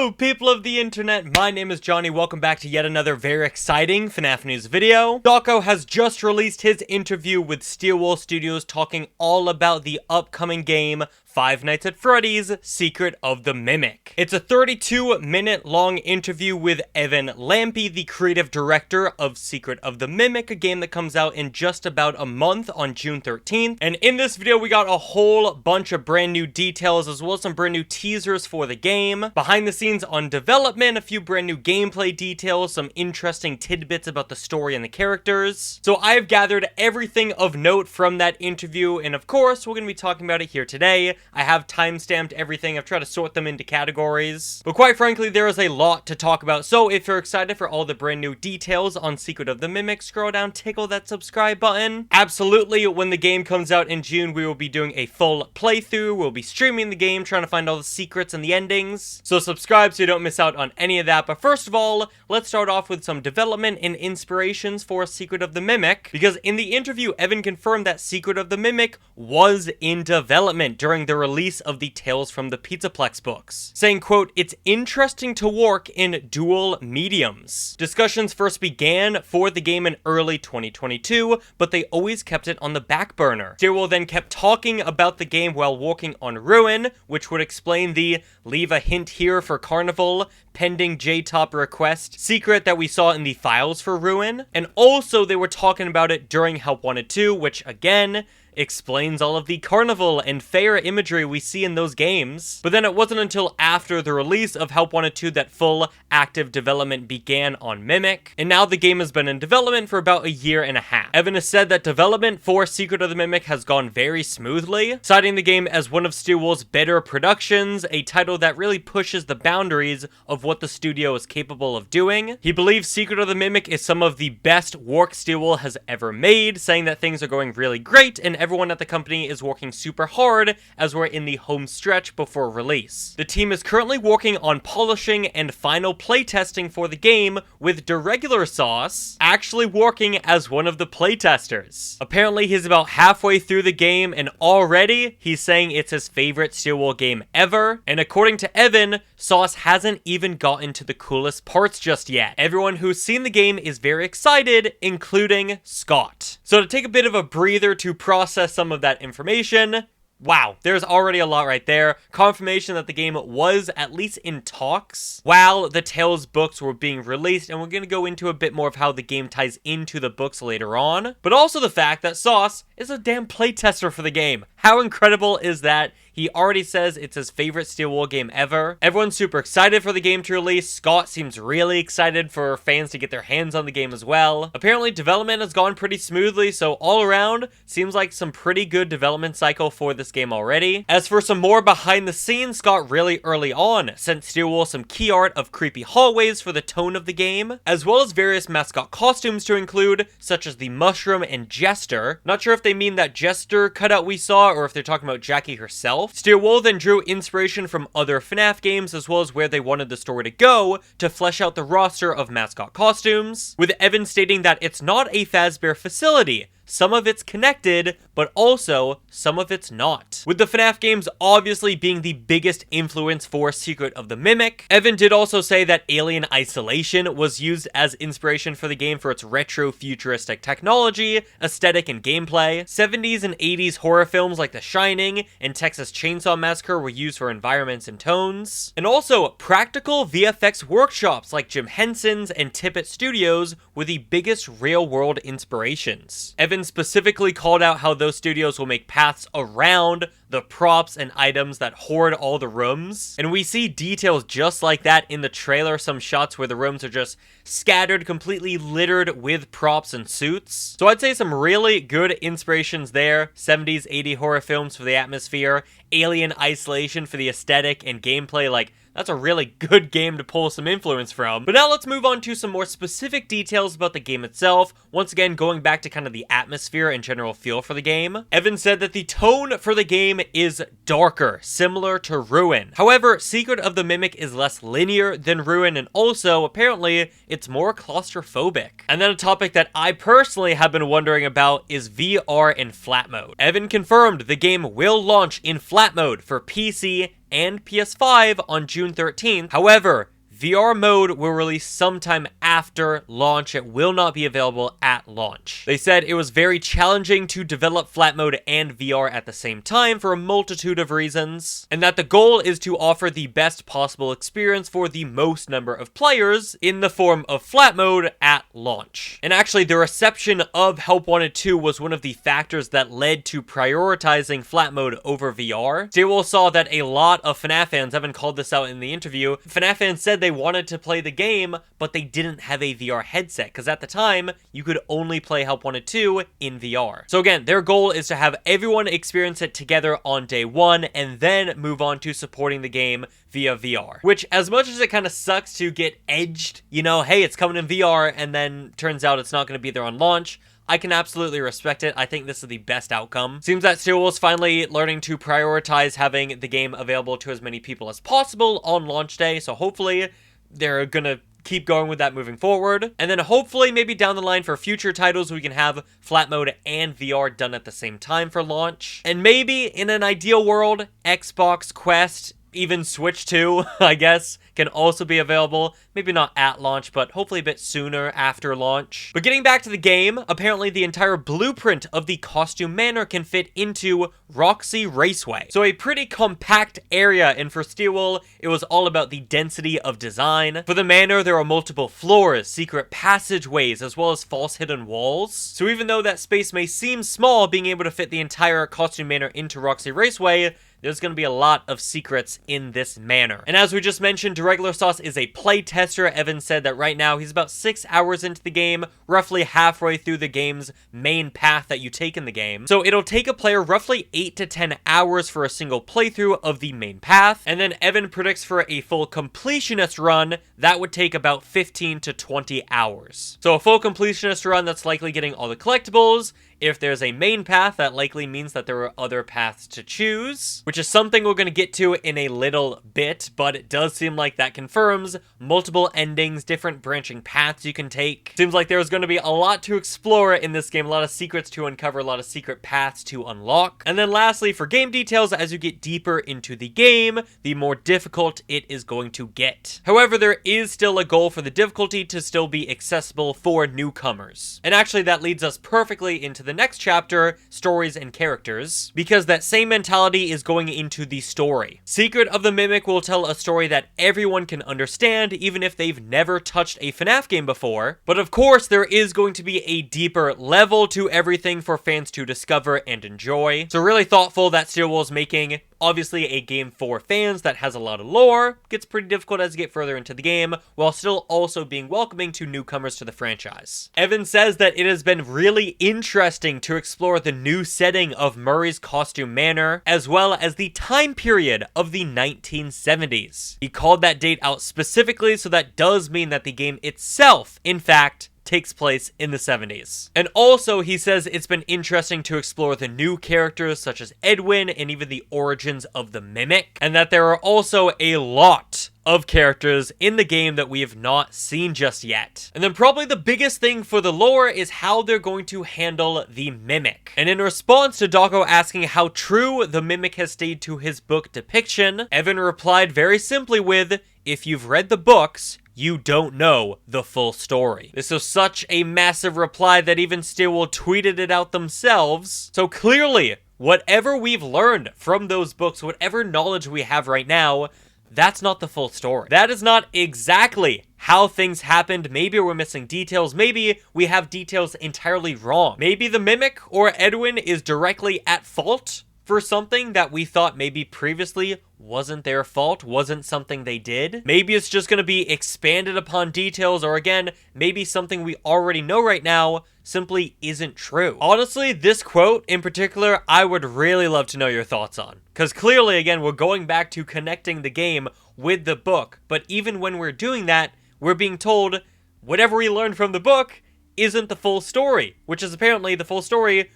Hello people of the internet, my name is Johnny. Welcome back to yet another very exciting FNaF news video. Dawko has just released his interview with Steelwool Studios talking all about the upcoming game Five Nights at Freddy's Secret of the Mimic. It's a 32-minute long interview with Evan Lampy, the creative director of Secret of the Mimic, a game that comes out in just about a month on June 13th. And in this video, we got a whole bunch of brand new details as well as some brand new teasers for the game, behind the scenes on development, a few brand new gameplay details, some interesting tidbits about the story and the characters. So I've gathered everything of note from that interview, and of course, we're going to be talking about it here today. I have timestamped everything. I've tried to sort them into categories. But quite frankly, there is a lot to talk about. So if you're excited for all the brand new details on Secret of the Mimic, scroll down, tickle that subscribe button. Absolutely, when the game comes out in June, we will be doing a full playthrough. We'll be streaming the game, trying to find all the secrets and the endings. So subscribe so you don't miss out on any of that. But first of all, let's start off with some development and inspirations for Secret of the Mimic. Because in the interview, Evan confirmed that Secret of the Mimic was in development during the release of the Tales from the Pizzaplex books, saying, quote, "It's interesting to work in dual mediums. Discussions first began for the game in early 2022, but they always kept it on the back burner. Steelwool then kept talking about the game while working on Ruin, which would explain the leave a hint here for Carnival, pending J-Top request secret that we saw in the files for Ruin. And also they were talking about it during Help Wanted 2, which again explains all of the carnival and fair imagery we see in those games. But then it wasn't until after the release of Help Wanted 2 that full active development began on Mimic, and now the game has been in development for about a year and a half. Evan has said that development for Secret of the Mimic has gone very smoothly, citing the game as one of Steelwool's better productions, a title that really pushes the boundaries of what the studio is capable of doing. He believes Secret of the Mimic is some of the best work Steelwool has ever made, saying that things are going really great and everyone at the company is working super hard as we're in the home stretch before release. The team is currently working on polishing and final playtesting for the game, with Deregular Sauce actually working as one of the playtesters. Apparently he's about halfway through the game and already he's saying it's his favorite Steelwool game ever, and according to Evan, Sauce hasn't even gotten to the coolest parts just yet. Everyone who's seen the game is very excited, including Scott. So to take a bit of a breather to process some of that information, wow, there's already a lot right there. Confirmation that the game was at least in talks while the Tales books were being released, and we're going to go into a bit more of how the game ties into the books later on. But also the fact that Sauce is a damn playtester for the game. How incredible is that? He already says it's his favorite Steelwool game ever. Everyone's super excited for the game to release. Scott seems really excited for fans to get their hands on the game as well. Apparently, development has gone pretty smoothly, so all around, seems like some pretty good development cycle for this game already. As for some more behind the scenes, Scott really early on sent Steelwool some key art of creepy hallways for the tone of the game, as well as various mascot costumes to include, such as the Mushroom and Jester. Not sure if they mean that Jester cutout we saw, or if they're talking about Jackie herself. Steelwool then drew inspiration from other FNaF games as well as where they wanted the story to go to flesh out the roster of mascot costumes, with Evan stating that it's not a Fazbear facility. Some of it's connected, but also some of it's not. With the FNaF games obviously being the biggest influence for Secret of the Mimic, Evan did also say that Alien Isolation was used as inspiration for the game for its retro futuristic technology, aesthetic, and gameplay. 70s and 80s horror films like The Shining and Texas Chainsaw Massacre were used for environments and tones. And also, practical VFX workshops like Jim Henson's and Tippett Studios were the biggest real-world inspirations. Evan specifically called out how those studios will make paths around the props and items that hoard all the rooms. And we see details just like that in the trailer, some shots where the rooms are just scattered, completely littered with props and suits. So I'd say some really good inspirations there. 70s, 80s horror films for the atmosphere, Alien Isolation for the aesthetic and gameplay. Like, that's a really good game to pull some influence from. But now let's move on to some more specific details about the game itself. Once again, going back to kind of the atmosphere and general feel for the game. Evan said that the tone for the game is darker, similar to Ruin. However, Secret of the Mimic is less linear than Ruin, and also, apparently, it's more claustrophobic. And then a topic that I personally have been wondering about is VR in flat mode. Evan confirmed the game will launch in flat mode for PC and PS5 on June 13th. However, VR mode will release sometime after launch. It will not be available at launch. They said it was very challenging to develop flat mode and VR at the same time for a multitude of reasons, and that the goal is to offer the best possible experience for the most number of players in the form of flat mode at launch. And actually, the reception of Help Wanted 2 was one of the factors that led to prioritizing flat mode over VR. Stillwell saw that a lot of FNaF fans, Evan called this out in the interview, FNaF fans said they wanted to play the game, but they didn't have a VR headset, because at the time, you could only play Help Wanted 2 in VR. So again, their goal is to have everyone experience it together on day one, and then move on to supporting the game via VR. Which, as much as it kind of sucks to get edged, you know, hey, it's coming in VR, and then turns out it's not going to be there on launch, I can absolutely respect it. I think this is the best outcome. Seems that Stillwell's finally learning to prioritize having the game available to as many people as possible on launch day, so hopefully they're gonna keep going with that moving forward. And then hopefully maybe down the line for future titles we can have flat mode and VR done at the same time for launch. And maybe in an ideal world, Xbox, Quest, even Switch 2, I guess, can also be available. Maybe not at launch, but hopefully a bit sooner after launch. But getting back to the game, apparently the entire blueprint of the costume manor can fit into Roxy Raceway. So a pretty compact area, and for Stillwell, it was all about the density of design. For the manor, there are multiple floors, secret passageways, as well as false hidden walls. So even though that space may seem small, being able to fit the entire costume manor into Roxy Raceway, there's going to be a lot of secrets in this manor. And as we just mentioned, Regular Sauce is a playtester. Evan said that right now he's about 6 hours into the game, roughly halfway through the game's main path that you take in the game. So it'll take a player roughly 8 to 10 hours for a single playthrough of the main path. And then Evan predicts for a full completionist run, that would take about 15 to 20 hours. So a full completionist run, that's likely getting all the collectibles. If there's a main path, that likely means that there are other paths to choose, which is something we're going to get to in a little bit, but it does seem like that confirms multiple endings, different branching paths you can take. Seems like there's going to be a lot to explore in this game, a lot of secrets to uncover, a lot of secret paths to unlock. And then lastly, for game details, as you get deeper into the game, the more difficult it is going to get. However, there is still a goal for the difficulty to still be accessible for newcomers. And actually, that leads us perfectly into the next chapter, stories and characters, because that same mentality is going into the story. Secret of the Mimic will tell a story that everyone can understand, even if they've never touched a FNaF game before. But of course, there is going to be a deeper level to everything for fans to discover and enjoy. So really thoughtful that Stillwell's making. Obviously, a game for fans that has a lot of lore, gets pretty difficult as you get further into the game, while still also being welcoming to newcomers to the franchise. Evan says that it has been really interesting to explore the new setting of Murray's costume manor, as well as the time period of the 1970s. He called that date out specifically, so that does mean that the game itself, in fact, takes place in the 70s. And also, he says it's been interesting to explore the new characters such as Edwin and even the origins of the Mimic, and that there are also a lot of characters in the game that we have not seen just yet. And then probably the biggest thing for the lore is how they're going to handle the Mimic. And in response to Doggo asking how true the Mimic has stayed to his book depiction, Evan replied very simply with, "If you've read the books, you don't know the full story." This was such a massive reply that even Stillwell tweeted it out themselves. So clearly, whatever we've learned from those books, whatever knowledge we have right now, that's not the full story. That is not exactly how things happened. Maybe we're missing details. Maybe we have details entirely wrong. Maybe the Mimic or Edwin is directly at fault for something that we thought maybe previously wasn't their fault, wasn't something they did. Maybe it's just going to be expanded upon details, or again, maybe something we already know right now simply isn't true. Honestly, this quote in particular, I would really love to know your thoughts on. Because clearly, again, we're going back to connecting the game with the book, but even when we're doing that, we're being told whatever we learned from the book isn't the full story, which is apparently the full story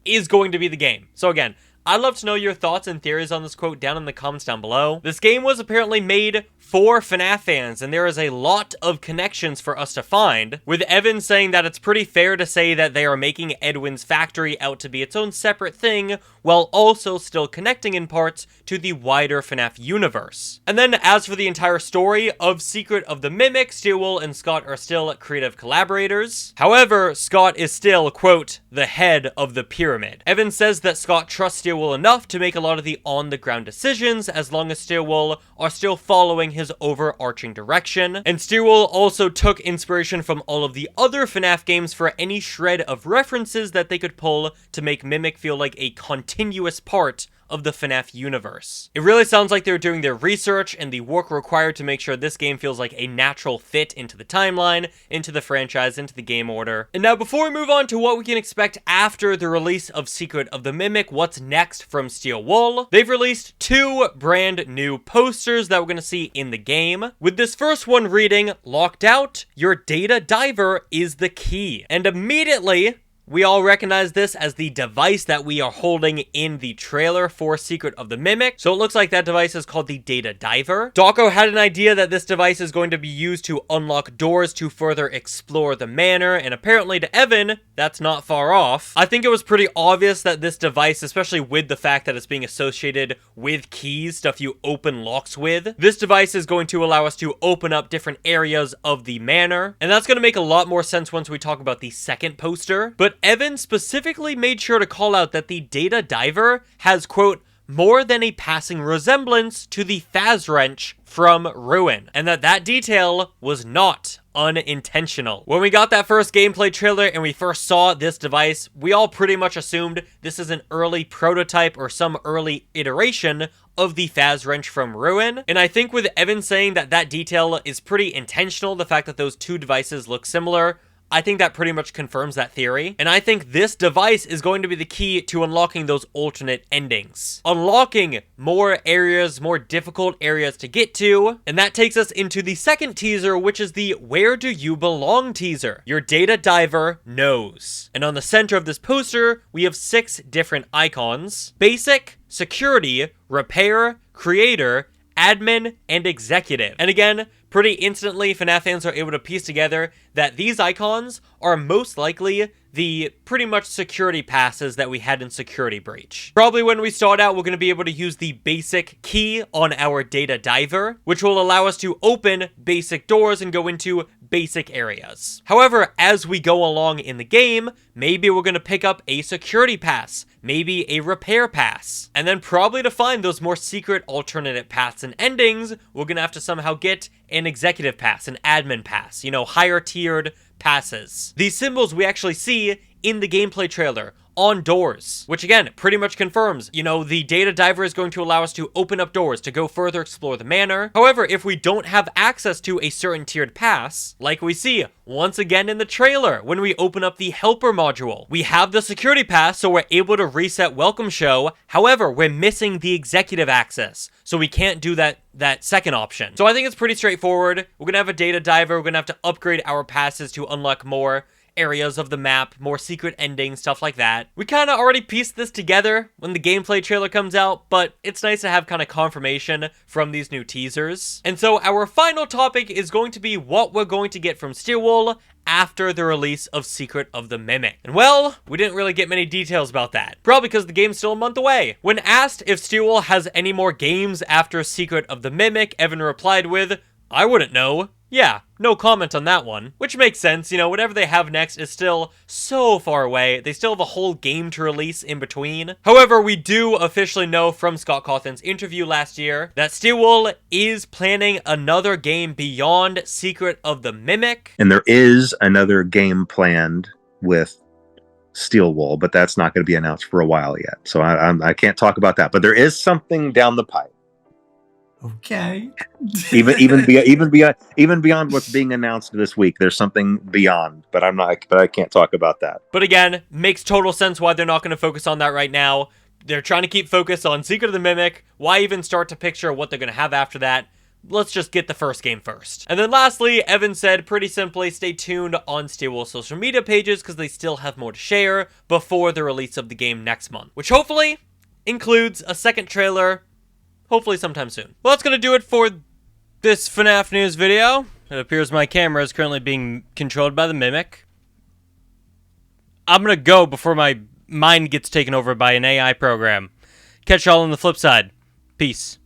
is going to be the game. So again, I'd love to know your thoughts and theories on this quote down in the comments down below. This game was apparently made for FNAF fans, and there is a lot of connections for us to find, with Evan saying that it's pretty fair to say that they are making Edwin's factory out to be its own separate thing, while also still connecting in parts to the wider FNAF universe. And then as for the entire story of Secret of the Mimic, Steelwool and Scott are still creative collaborators. However, Scott is still, quote, the head of the pyramid. Evan says that Scott trusts Steelwool enough to make a lot of the on-the-ground decisions, as long as Steelwool are still following his overarching direction. And Steelwool also took inspiration from all of the other FNAF games for any shred of references that they could pull to make Mimic feel like a continuous part of the FNAF universe. It really sounds like they're doing their research and the work required to make sure this game feels like a natural fit into the timeline, into the franchise, into the game order. And now before we move on to what we can expect after the release of Secret of the Mimic, what's next from Steelwool, they've released 2 brand new posters that we're going to see in the game, with this first one reading, "Locked out, your data diver is the key." And immediately, we all recognize this as the device that we are holding in the trailer for Secret of the Mimic. So it looks like that device is called the Data Diver. Dawko had an idea that this device is going to be used to unlock doors to further explore the manor, and apparently to Evan, that's not far off. I think it was pretty obvious that this device, especially with the fact that it's being associated with keys, stuff you open locks with, this device is going to allow us to open up different areas of the manor, and that's going to make a lot more sense once we talk about the second poster. But Evan specifically made sure to call out that the Data Diver has, quote, more than a passing resemblance to the Faz wrench from Ruin, and that detail was not unintentional. When we got that first gameplay trailer and we first saw this device, we all pretty much assumed this is an early prototype or some early iteration of the Faz wrench from Ruin. And I think with Evan saying that detail is pretty intentional, the fact that those 2 devices look similar, I think that pretty much confirms that theory. And I think this device is going to be the key to unlocking those alternate endings. Unlocking more areas, more difficult areas to get to. And that takes us into the second teaser, which is the Where Do You Belong teaser. Your Data Diver knows. And on the center of this poster, we have 6 different icons: Basic, Security, Repair, Creator, Admin, and Executive. And again, pretty instantly, FNAF fans are able to piece together that these icons are most likely the pretty much security passes that we had in Security Breach. Probably when we start out, we're going to be able to use the basic key on our Data Diver, which will allow us to open basic doors and go into basic areas. However, as we go along in the game, maybe we're going to pick up a security pass, maybe a repair pass, and then probably to find those more secret alternative paths and endings, we're going to have to somehow get an executive pass, an admin pass, you know, higher tiered passes. These symbols we actually see in the gameplay trailer on doors, which again, pretty much confirms, you know, the Data Diver is going to allow us to open up doors to go further explore the manor. However, if we don't have access to a certain tiered pass, like we see once again in the trailer, when we open up the helper module, we have the security pass, so we're able to reset welcome show. However, we're missing the executive access, so we can't do that second option. So I think it's pretty straightforward. We're gonna have a Data Diver, we're gonna have to upgrade our passes to unlock more areas of the map, more secret endings, stuff like that. We kind of already pieced this together when the gameplay trailer comes out, but it's nice to have kind of confirmation from these new teasers. And so our final topic is going to be what we're going to get from Steelwool after the release of Secret of the Mimic. And well, we didn't really get many details about that. Probably because the game's still a month away. When asked if Steelwool has any more games after Secret of the Mimic, Evan replied with, "I wouldn't know." Yeah, no comment on that one. Which makes sense, you know, whatever they have next is still so far away. They still have a whole game to release in between. However, we do officially know from Scott Cawthon's interview last year that Steelwool is planning another game beyond Secret of the Mimic. And there is another game planned with Steelwool, but that's not going to be announced for a while yet. So I can't talk about that. But there is something down the pipe. Okay. even beyond what's being announced this week, there's something beyond, but I can't talk about that. But again, makes total sense why they're not going to focus on that right now. They're trying to keep focus on Secret of the Mimic. Why even start to picture what they're going to have after that? Let's just get the first game first. And then lastly, Evan said pretty simply, stay tuned on Steelwool's social media pages because they still have more to share before the release of the game next month, which hopefully includes a second trailer, hopefully sometime soon. Well, that's going to do it for this FNAF news video. It appears my camera is currently being controlled by the Mimic. I'm going to go before my mind gets taken over by an AI program. Catch y'all on the flip side. Peace.